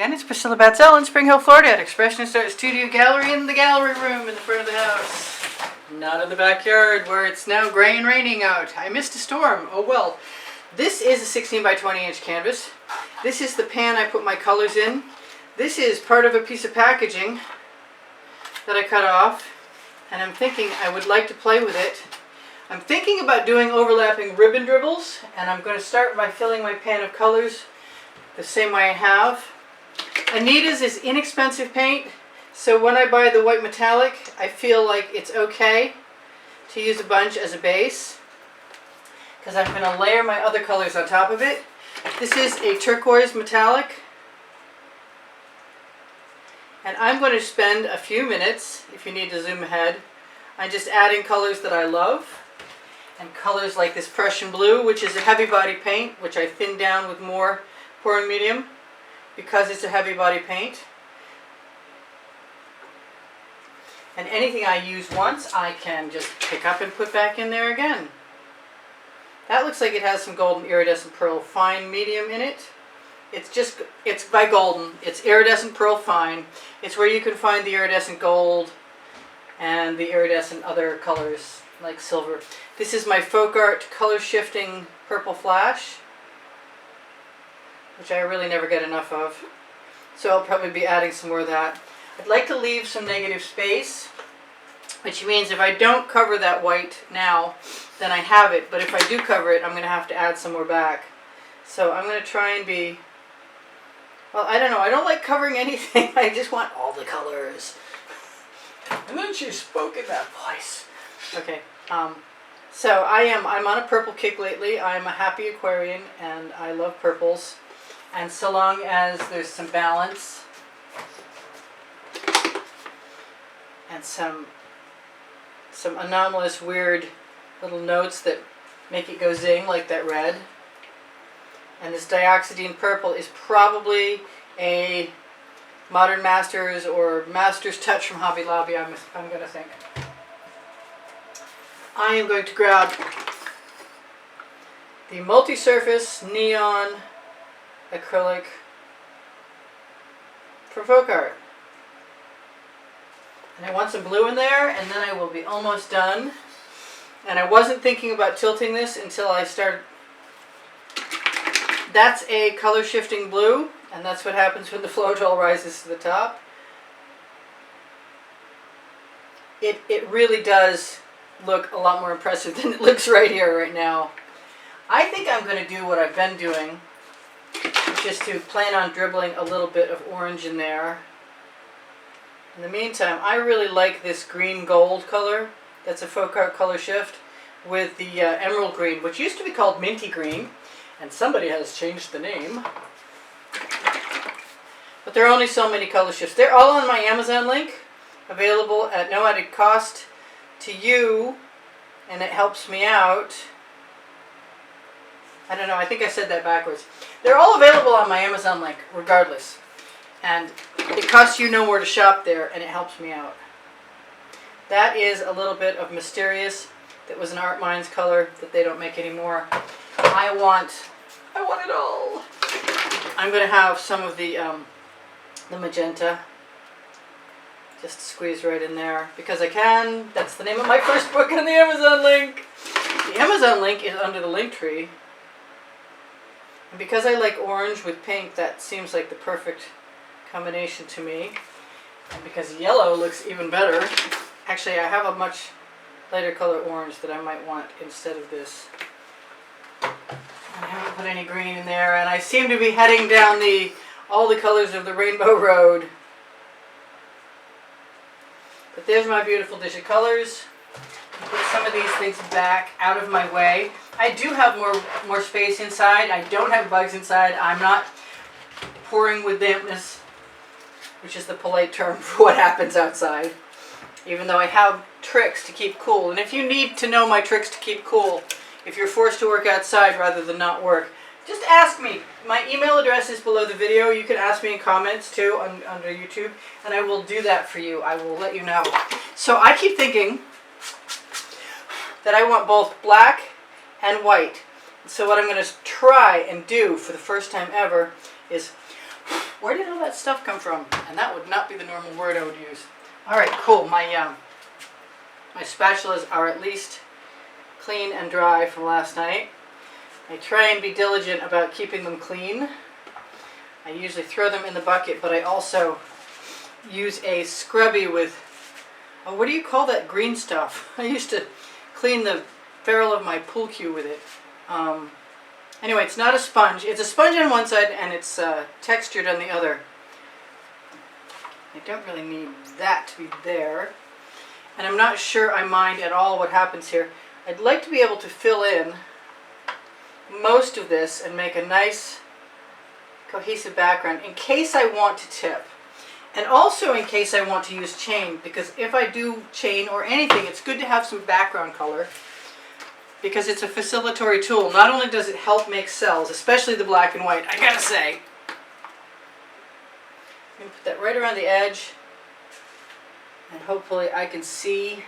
And it's Priscilla Batzell in Spring Hill, Florida at Expressionist Art Studio Gallery in the gallery room in the front of the house. Not in the backyard where it's now gray and raining out. I missed a storm. Oh well. This is a 16 by 20 inch canvas. This is the pan I put my colors in. This is part of a piece of packaging that I cut off, and I'm thinking I would like to play with it. I'm thinking about doing overlapping ribbon dribbles, and I'm going to start by filling my pan of colors the same way I have. Anita's is inexpensive paint, so when I buy the white metallic, I feel like it's okay to use a bunch as a base, because I'm going to layer my other colors on top of it. This is a turquoise metallic, and I'm going to spend a few minutes, if you need to zoom ahead, on just adding colors that I love, and colors like this Prussian blue, which is a heavy body paint, which I thin down with more pouring medium because it's a heavy body paint. And anything I use once, I can just pick up and put back in there again. That looks like it has some golden iridescent pearl fine medium in it. It's by Golden. It's iridescent pearl fine. It's where you can find the iridescent gold and the iridescent other colors like silver. This is my Folk Art color shifting purple flash, which I really never get enough of. So I'll probably be adding some more of that. I'd like to leave some negative space, which means if I don't cover that white now, then I have it. But if I do cover it, I'm going to have to add some more back. So I'm going to try and be, well, I don't know. I don't like covering anything. I just want all the colors. And then she spoke in that voice. Okay. So I'm on a purple kick lately. I'm a happy Aquarian, and I love purples. And so long as there's some balance and some anomalous weird little notes that make it go zing like that red. And this dioxidine purple is probably a Modern Masters or Master's Touch from Hobby Lobby, I'm going to think. I am going to grab the multi-surface neon acrylic from Folk Art. And I want some blue in there, and then I will be almost done. And I wasn't thinking about tilting this until I started. That's a color shifting blue, and that's what happens when the Floetrol rises to the top. It really does look a lot more impressive than it looks right here, right now. I think I'm going to do what I've been doing, just to plan on dribbling a little bit of orange in there. In the meantime, I really like this green gold color. That's a Folk Art color shift with the emerald green, which used to be called minty green, and somebody has changed the name. But there are only so many color shifts. They're all on my Amazon link, available at no added cost to you, and it helps me out. I don't know, I think I said that backwards. They're all available on my Amazon link, regardless. And it costs you no more to shop there, and it helps me out. That is a little bit of Mysterious. That was an Art Minds color that they don't make anymore. I want it all. I'm going to have some of the magenta. Just squeeze right in there, because I can. That's the name of my first book on the Amazon link. The Amazon link is under the link tree. And because I like orange with pink, that seems like the perfect combination to me. And because yellow looks even better, actually I have a much lighter color orange that I might want instead of this. I haven't put any green in there, and I seem to be heading down all the colors of the Rainbow Road. But there's my beautiful dish of colors. Put some of these things back out of my way. I do have more space inside. I don't have bugs inside. I'm not pouring with dampness, which is the polite term for what happens outside. Even though I have tricks to keep cool. And if you need to know my tricks to keep cool, if you're forced to work outside rather than not work, just ask me. My email address is below the video. You can ask me in comments too under YouTube, and I will do that for you. I will let you know. So I keep thinking that I want both black and white. So what I'm going to try and do for the first time ever is Where did all that stuff come from? And that would not be the normal word I would use. All right, cool. My spatulas are at least clean and dry from last night. I try and be diligent about keeping them clean. I usually throw them in the bucket, but I also use a scrubby with, oh, what do you call that green stuff? I used to clean the ferrule of my pool cue with it. Anyway, it's not a sponge. It's a sponge on one side and it's textured on the other. I don't really need that to be there. And I'm not sure I mind at all what happens here. I'd like to be able to fill in most of this and make a nice cohesive background in case I want to tip. And also in case I want to use chain, because if I do chain or anything, it's good to have some background color because it's a facilitatory tool. Not only does it help make cells, especially the black and white, I gotta say. I'm gonna put that right around the edge and hopefully I can see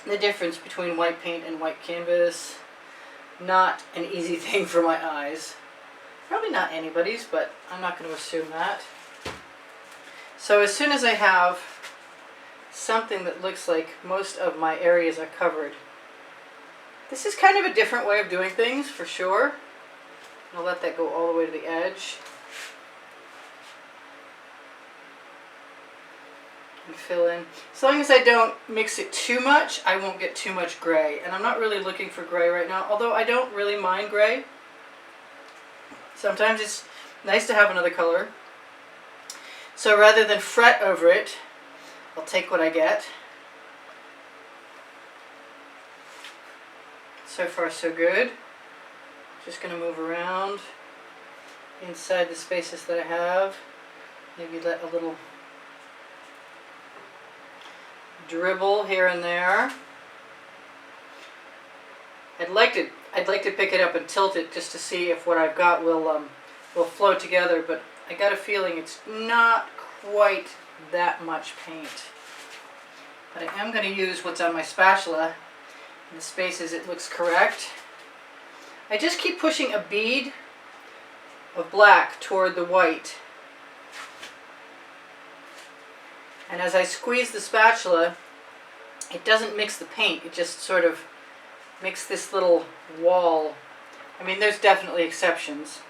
the difference between white paint and white canvas. Not an easy thing for my eyes. Probably not anybody's, but I'm not going to assume that. So as soon as I have something that looks like most of my areas are covered, this is kind of a different way of doing things for sure. I'll let that go all the way to the edge. And fill in. As long as I don't mix it too much, I won't get too much gray. And I'm not really looking for gray right now, although I don't really mind gray. Sometimes it's nice to have another color. So rather than fret over it, I'll take what I get. So far so good. Just going to move around inside the spaces that I have. Maybe let a little dribble here and there. I'd like to pick it up and tilt it just to see if what I've got will flow together, but I got a feeling it's not quite that much paint. But I am going to use what's on my spatula in the spaces it looks correct. I just keep pushing a bead of black toward the white. And as I squeeze the spatula, it doesn't mix the paint, it just sort of makes this little wall. I mean, there's definitely exceptions.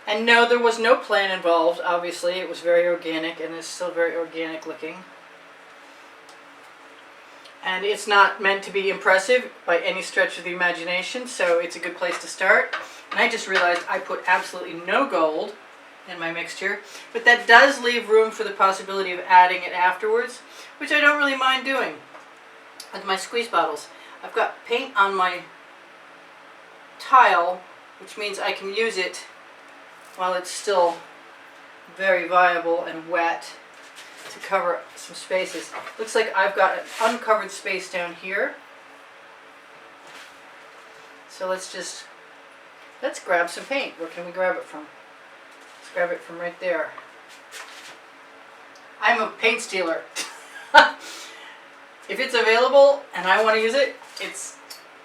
And no, there was no plan involved, obviously. It was very organic, and it's still very organic looking. And it's not meant to be impressive by any stretch of the imagination, so it's a good place to start. And I just realized I put absolutely no gold in my mixture, but that does leave room for the possibility of adding it afterwards, which I don't really mind doing with my squeeze bottles. I've got paint on my tile, which means I can use it while it's still very viable and wet to cover some spaces. Looks like I've got an uncovered space down here. So let's grab some paint. Where can we grab it from? Let's grab it from right there. I'm a paint stealer. If it's available and I want to use it, it's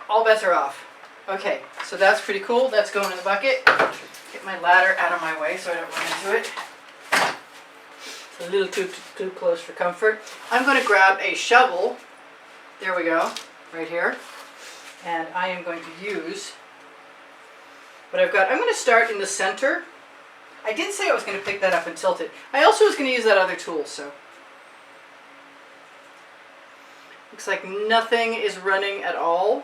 all bets are off. Okay, so that's pretty cool. That's going in the bucket. Get my ladder out of my way so I don't run into it. It's a little too close for comfort. I'm going to grab a shovel. There we go, right here. And I am going to use what I've got. I'm going to start in the center. I did say I was going to pick that up and tilt it. I also was going to use that other tool, so. Looks like nothing is running at all.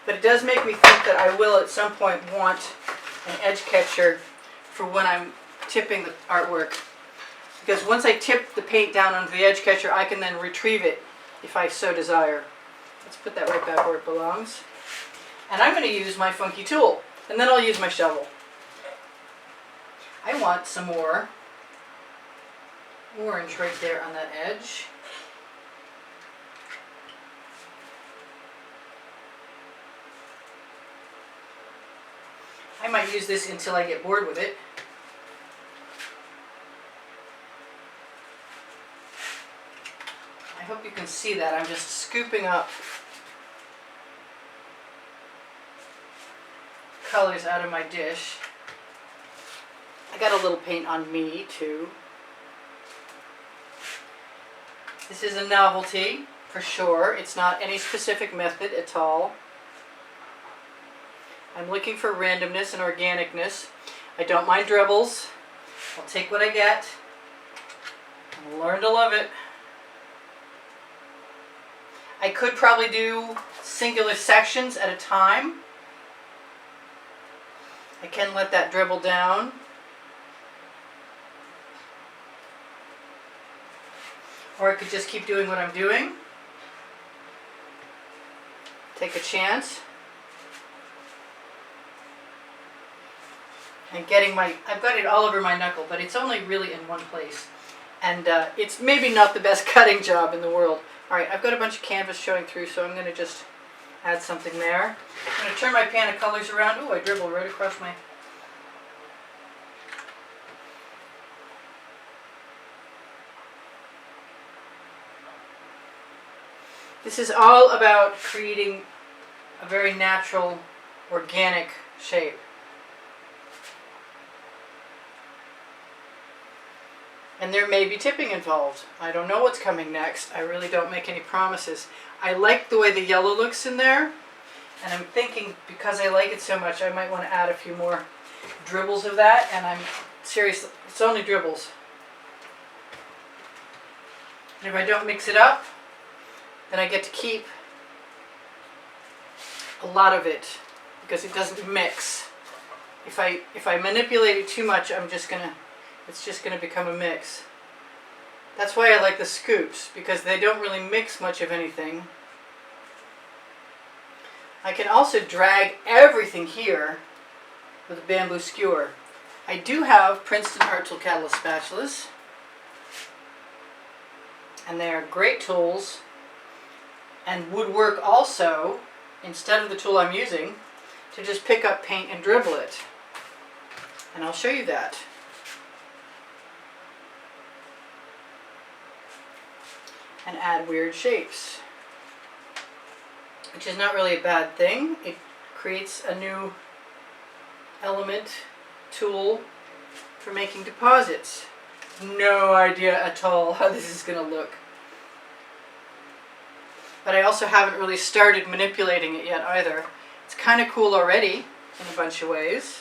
But it does make me think that I will at some point want an edge catcher for when I'm tipping the artwork. Because once I tip the paint down onto the edge catcher, I can then retrieve it if I so desire. Let's put that right back where it belongs. And I'm going to use my funky tool. And then I'll use my shovel. I want some more orange right there on that edge. I might use this until I get bored with it. I hope see that. I'm just scooping up colors out of my dish. I got a little paint on me too. This is a novelty for sure. It's not any specific method at all. I'm looking for randomness and organicness. I don't mind dribbles. I'll take what I get. I'll learn to love it. I could probably do singular sections at a time. I can let that dribble down. Or I could just keep doing what I'm doing. Take a chance. And getting my, I've got it all over my knuckle, but it's only really in one place. And it's maybe not the best cutting job in the world. Alright, I've got a bunch of canvas showing through, so I'm going to just add something there. I'm going to turn my pan of colors around. Ooh, I dribbled right across my... This is all about creating a very natural, organic shape. And there may be tipping involved. I don't know what's coming next. I really don't make any promises. I like the way the yellow looks in there. And I'm thinking, because I like it so much, I might want to add a few more dribbles of that. And I'm serious, it's only dribbles. And if I don't mix it up, then I get to keep a lot of it because it doesn't mix. If I manipulate it too much, it's just gonna become a mix. That's why I like the scoops, because they don't really mix much of anything. I can also drag everything here with a bamboo skewer. I do have Princeton Art Tool Catalyst spatulas, and they are great tools and would work also, instead of the tool I'm using, to just pick up paint and dribble it. And I'll show you that. And add weird shapes, which is not really a bad thing. It creates a new element, tool for making deposits. No idea at all how this is going to look. But I also haven't really started manipulating it yet either. It's kind of cool already in a bunch of ways.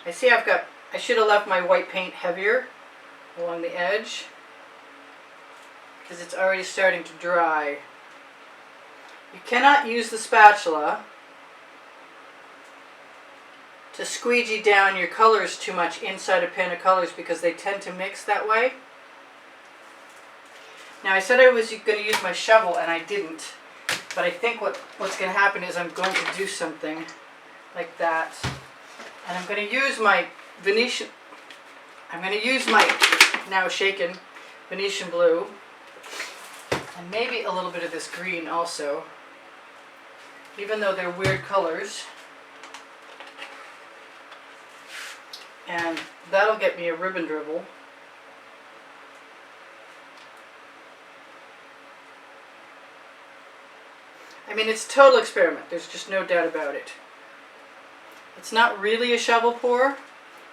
I see I should have left my white paint heavier along the edge, because it's already starting to dry. You cannot use the spatula to squeegee down your colors too much inside a pan of colors, because they tend to mix that way. Now, I said I was going to use my shovel and I didn't, but I think what's going to happen is I'm going to do something like that. And I'm going to use my Venetian, now shaken Venetian blue, and maybe a little bit of this green also, even though they're weird colors. And that'll get me a ribbon dribble. I mean, it's a total experiment. There's just no doubt about it. It's not really a shovel pour,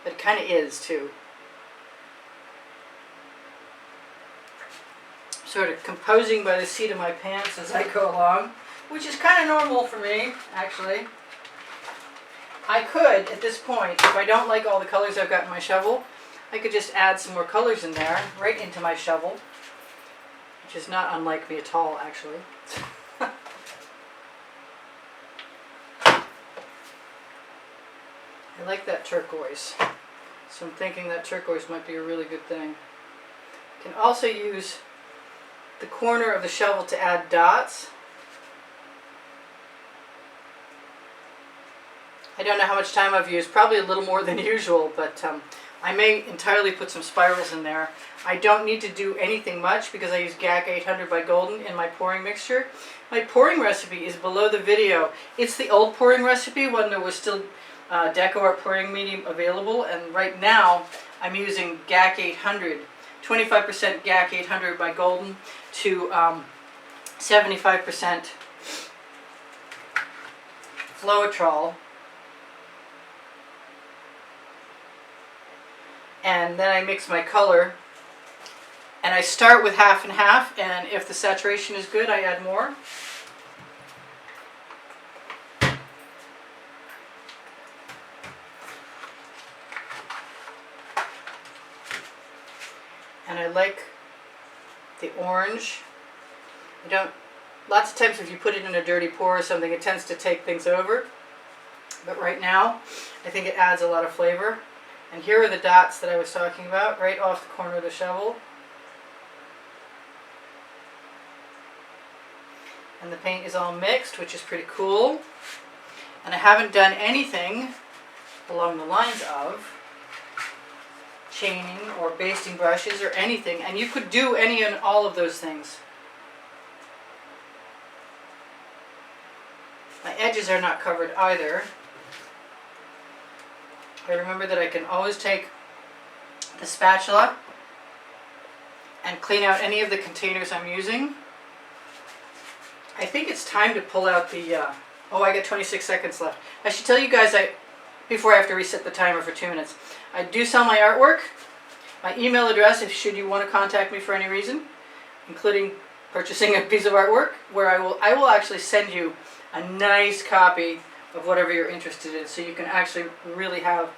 but it kind of is too. Sort of composing by the seat of my pants as I go along, which is kind of normal for me, actually. I could, at this point, if I don't like all the colors I've got in my shovel, I could just add some more colors in there, right into my shovel, which is not unlike me at all, actually. I like that turquoise, so I'm thinking that turquoise might be a really good thing. You can also use the corner of the shovel to add dots. I don't know how much time I've used, probably a little more than usual, but I may entirely put some spirals in there. I don't need to do anything much because I use GAC 800 by Golden in my pouring mixture. My pouring recipe is below the video. It's the old pouring recipe when there was still Deco-Art pouring medium available, and right now I'm using GAC 800 25% GAC 800 by Golden to 75% Floetrol. And then I mix my color. And I start with half and half, and if the saturation is good, I add more. And I like the orange. Lots of times if you put it in a dirty pour or something, it tends to take things over. But right now, I think it adds a lot of flavor. And here are the dots that I was talking about, right off the corner of the shovel. And the paint is all mixed, which is pretty cool. And I haven't done anything along the lines of chaining or basting brushes or anything. And you could do any and all of those things. My edges are not covered either. I remember that I can always take the spatula and clean out any of the containers I'm using. I think it's time to pull out the, oh, I got 26 seconds left. I should tell you guys, before I have to reset the timer for 2 minutes, I do sell my artwork. My email address, if should you want to contact me for any reason, including purchasing a piece of artwork, where I will actually send you a nice copy of whatever you're interested in, so you can actually really have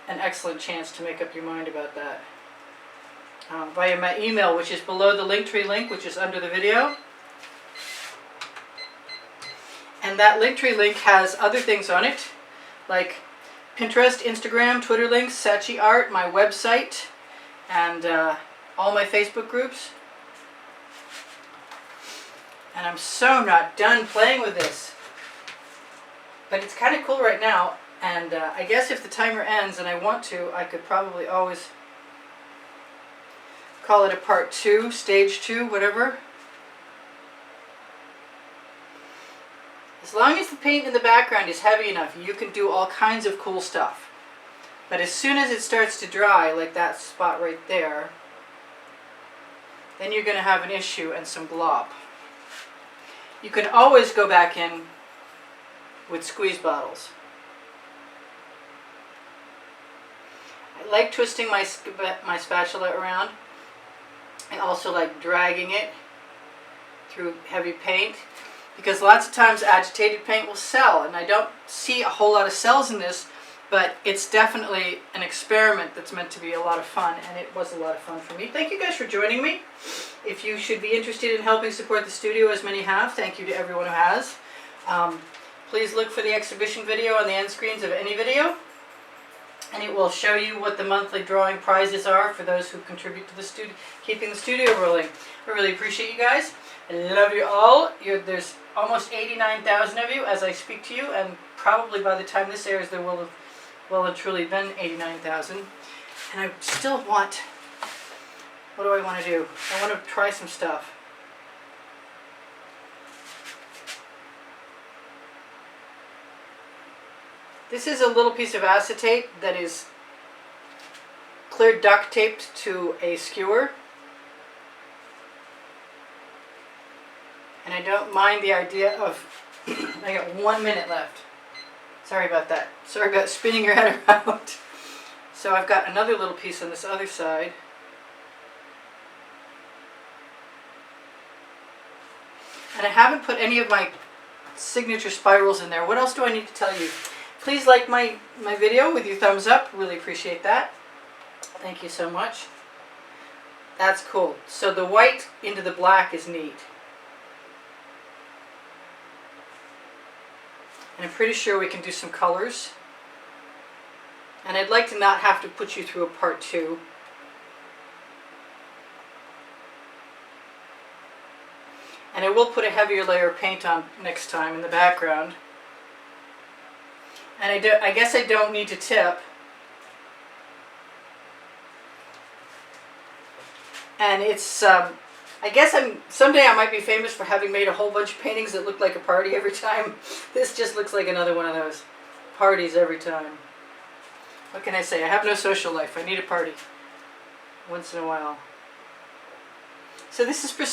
an excellent chance to make up your mind about that. Via my email, which is below the Linktree link, which is under the video. And that Linktree link has other things on it, like Pinterest, Instagram, Twitter links, Saatchi Art, my website, and all my Facebook groups. And I'm so not done playing with this. But it's kind of cool right now, and I guess if the timer ends and I want to, I could probably always call it a part 2, stage 2, whatever. As long as the paint in the background is heavy enough, you can do all kinds of cool stuff. But as soon as it starts to dry, like that spot right there, then you're going to have an issue and some glop. You can always go back in with squeeze bottles. I like twisting my spatula around. I also like dragging it through heavy paint, because lots of times agitated paint will sell, and I don't see a whole lot of cells in this, but it's definitely an experiment that's meant to be a lot of fun, and it was a lot of fun for me. Thank you guys for joining me. If you should be interested in helping support the studio, as many have, thank you to everyone who has. Please look for the exhibition video on the end screens of any video, and it will show you what the monthly drawing prizes are for those who contribute to the studio, keeping the studio rolling. I really appreciate you guys. I love you all. There's almost 89,000 of you as I speak to you, and probably by the time this airs there will have well and truly been 89,000. And I still want, what do I want to do? I want to try some stuff. This is a little piece of acetate that is clear duct taped to a skewer. And I don't mind the idea of, I got 1 minute left. Sorry about that. Sorry about spinning your head around. So I've got another little piece on this other side. And I haven't put any of my signature spirals in there. What else do I need to tell you? Please like my video with your thumbs up. Really appreciate that. Thank you so much. That's cool. So the white into the black is neat. And I'm pretty sure we can do some colors. And I'd like to not have to put you through a part 2. And I will put a heavier layer of paint on next time in the background. And I guess I don't need to tip. And it's, I guess someday I might be famous for having made a whole bunch of paintings that look like a party every time. This just looks like another one of those parties every time. What can I say? I have no social life. I need a party once in a while. So this is Priscilla.